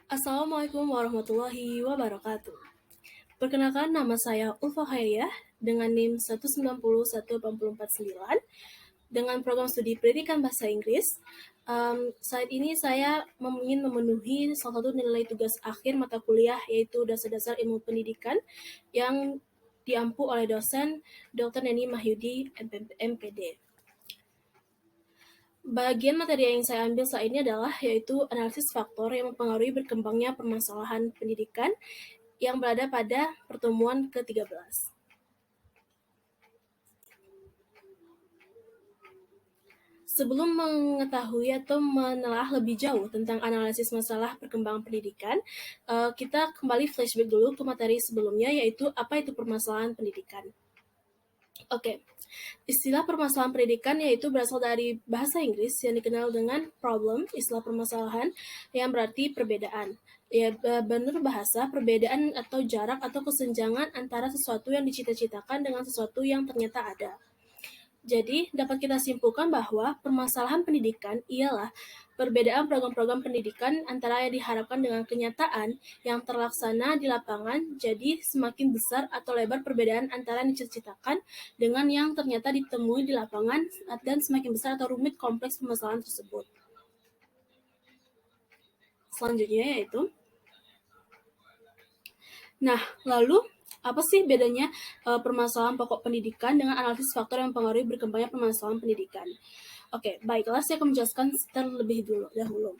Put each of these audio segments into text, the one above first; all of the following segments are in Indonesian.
Assalamualaikum warahmatullahi wabarakatuh. Perkenalkan, nama saya Ulfa Khairiyah dengan NIM 1901849 dengan program studi Pendidikan Bahasa Inggris. Saat ini saya ingin memenuhi salah satu nilai tugas akhir mata kuliah, yaitu Dasar-Dasar Ilmu Pendidikan yang diampu oleh dosen Dr. Neni Mahyudi, MPD. Bagian materi yang saya ambil saat ini adalah yaitu analisis faktor yang mempengaruhi berkembangnya permasalahan pendidikan yang berada pada pertemuan ke-13. Sebelum mengetahui atau menelaah lebih jauh tentang analisis masalah perkembangan pendidikan, kita kembali flashback dulu ke materi sebelumnya, yaitu apa itu permasalahan pendidikan. Oke, istilah permasalahan pendidikan yaitu berasal dari bahasa Inggris yang dikenal dengan problem, istilah permasalahan yang berarti perbedaan. Ya, benar bahasa, perbedaan atau jarak atau kesenjangan antara sesuatu yang dicita-citakan dengan sesuatu yang ternyata ada. Jadi, dapat kita simpulkan bahwa permasalahan pendidikan ialah perbedaan program-program pendidikan antara yang diharapkan dengan kenyataan yang terlaksana di lapangan. Jadi, semakin besar atau lebar perbedaan antara yang dicita-citakan dengan yang ternyata ditemui di lapangan, dan semakin besar atau rumit kompleks permasalahan tersebut. Selanjutnya yaitu, nah, lalu apa sih bedanya permasalahan pokok pendidikan dengan analisis faktor yang mempengaruhi berkembangnya permasalahan pendidikan? Oke, baiklah, saya akan menjelaskan terlebih dahulu.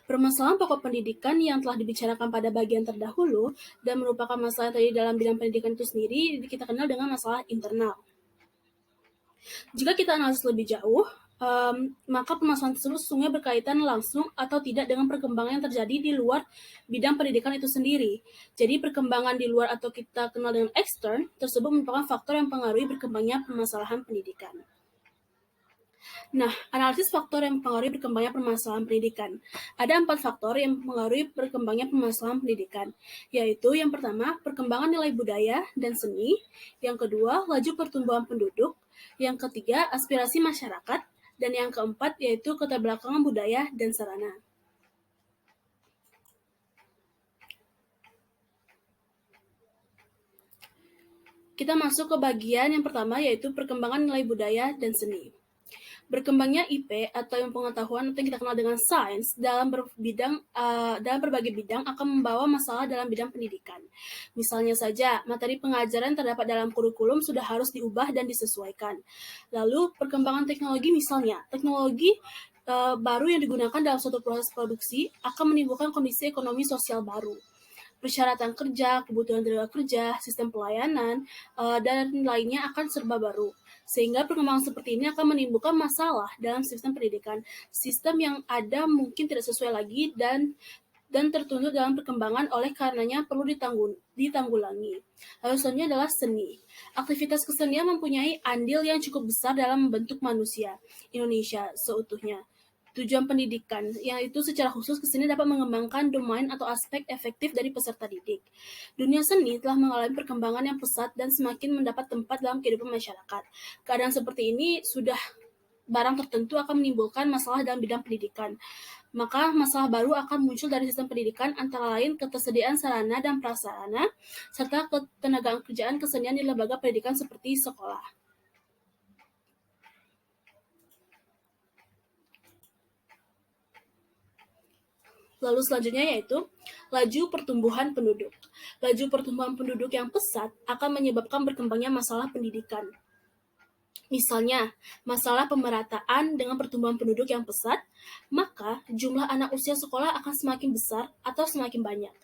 Permasalahan pokok pendidikan yang telah dibicarakan pada bagian terdahulu dan merupakan masalah tadi dalam bidang pendidikan itu sendiri kita kenal dengan masalah internal. Jika kita analisis lebih jauh, maka permasalahan tersebut sesungguhnya berkaitan langsung atau tidak dengan perkembangan yang terjadi di luar bidang pendidikan itu sendiri. Jadi perkembangan di luar atau kita kenal dengan extern tersebut merupakan faktor yang mempengaruhi berkembangnya permasalahan pendidikan. Nah, analisis faktor yang mempengaruhi berkembangnya permasalahan pendidikan. Ada 4 faktor yang mempengaruhi berkembangnya permasalahan pendidikan, yaitu yang pertama, perkembangan nilai budaya dan seni, yang kedua, laju pertumbuhan penduduk, yang ketiga, aspirasi masyarakat, dan yang keempat, yaitu keterbelakangan budaya dan sarana. Kita masuk ke bagian yang pertama, yaitu perkembangan nilai budaya dan seni. Berkembangnya IP atau yang pengetahuan atau yang kita kenal dengan sains dalam berbagai bidang akan membawa masalah dalam bidang pendidikan. Misalnya saja, materi pengajaran terdapat dalam kurikulum sudah harus diubah dan disesuaikan. Lalu perkembangan teknologi, misalnya teknologi baru yang digunakan dalam suatu proses produksi akan menimbulkan kondisi ekonomi sosial baru. Persyaratan kerja, kebutuhan tenaga kerja, sistem pelayanan, dan lainnya akan serba baru. Sehingga perkembangan seperti ini akan menimbulkan masalah dalam sistem pendidikan. Sistem yang ada mungkin tidak sesuai lagi dan tertunduk dalam perkembangan, oleh karenanya perlu ditanggulangi. Lalu selanjutnya adalah seni. Aktivitas kesenian mempunyai andil yang cukup besar dalam membentuk manusia Indonesia seutuhnya. Tujuan pendidikan, yaitu secara khusus kesenian dapat mengembangkan domain atau aspek efektif dari peserta didik. Dunia seni telah mengalami perkembangan yang pesat dan semakin mendapat tempat dalam kehidupan masyarakat. Keadaan seperti ini sudah barang tertentu akan menimbulkan masalah dalam bidang pendidikan. Maka masalah baru akan muncul dari sistem pendidikan, antara lain ketersediaan sarana dan prasarana, serta ketenagaan kerjaan kesenian di lembaga pendidikan seperti sekolah. Lalu selanjutnya yaitu laju pertumbuhan penduduk. Laju pertumbuhan penduduk yang pesat akan menyebabkan berkembangnya masalah pendidikan. Misalnya, masalah pemerataan dengan pertumbuhan penduduk yang pesat, maka jumlah anak usia sekolah akan semakin besar atau semakin banyak.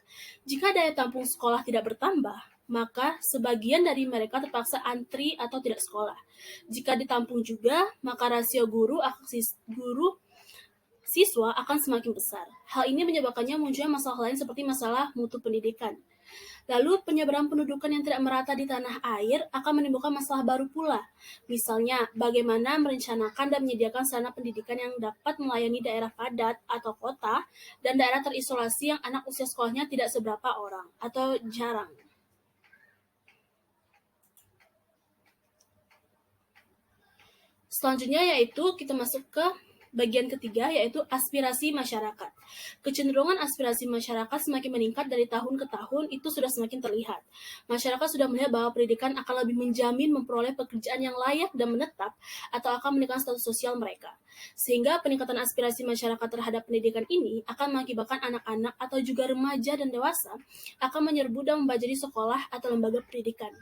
Jika daya tampung sekolah tidak bertambah, maka sebagian dari mereka terpaksa antri atau tidak sekolah. Jika ditampung juga, maka rasio guru siswa akan semakin besar. Hal ini menyebabkannya munculnya masalah lain seperti masalah mutu pendidikan. Lalu penyebaran pendudukan yang tidak merata di tanah air akan menimbulkan masalah baru pula. Misalnya, bagaimana merencanakan dan menyediakan sarana pendidikan yang dapat melayani daerah padat atau kota dan daerah terisolasi yang anak usia sekolahnya tidak seberapa orang atau jarang. Selanjutnya yaitu kita masuk ke Bagian ketiga yaitu aspirasi masyarakat. Kecenderungan aspirasi masyarakat semakin meningkat dari tahun ke tahun itu sudah semakin terlihat. Masyarakat sudah melihat bahwa pendidikan akan lebih menjamin memperoleh pekerjaan yang layak dan menetap atau akan meningkatkan status sosial mereka. Sehingga peningkatan aspirasi masyarakat terhadap pendidikan ini akan mengakibatkan anak-anak atau juga remaja dan dewasa akan menyerbu dan membajari sekolah atau lembaga pendidikan.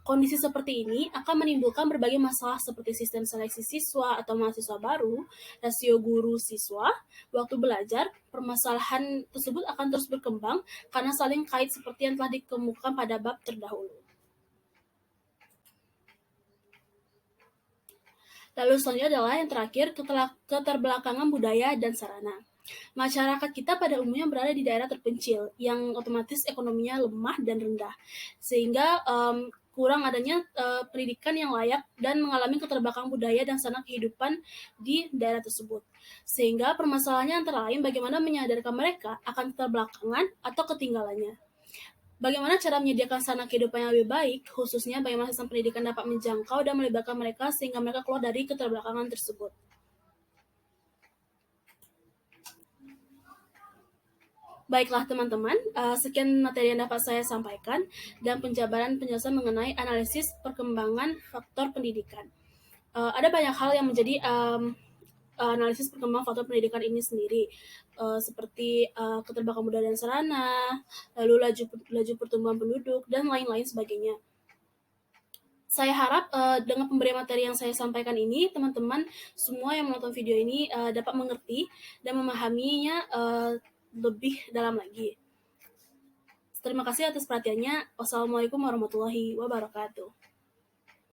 Kondisi seperti ini akan menimbulkan berbagai masalah seperti sistem seleksi siswa atau mahasiswa baru, rasio guru siswa, waktu belajar. Permasalahan tersebut akan terus berkembang karena saling kait seperti yang telah dikemukakan pada bab terdahulu. Lalu selanjutnya adalah yang terakhir, keterbelakangan budaya dan sarana. Masyarakat kita pada umumnya berada di daerah terpencil yang otomatis ekonominya lemah dan rendah, sehingga kurang adanya pendidikan yang layak dan mengalami keterbelakangan budaya dan sarana kehidupan di daerah tersebut. Sehingga permasalahannya antara lain bagaimana menyadarkan mereka akan keterbelakangan atau ketinggalannya. Bagaimana cara menyediakan sarana kehidupan yang lebih baik, khususnya bagaimana sistem pendidikan dapat menjangkau dan melibatkan mereka sehingga mereka keluar dari keterbelakangan tersebut. Baiklah teman-teman, sekian materi yang dapat saya sampaikan dan penjabaran penjelasan mengenai analisis perkembangan faktor pendidikan. Ada banyak hal yang menjadi analisis perkembangan faktor pendidikan ini sendiri, seperti keterbelakangan budaya dan sarana, lalu laju pertumbuhan penduduk, dan lain-lain sebagainya. Saya harap dengan pemberian materi yang saya sampaikan ini, teman-teman semua yang menonton video ini dapat mengerti dan memahaminya lebih dalam lagi. Terima kasih atas perhatiannya. Wassalamualaikum warahmatullahi wabarakatuh.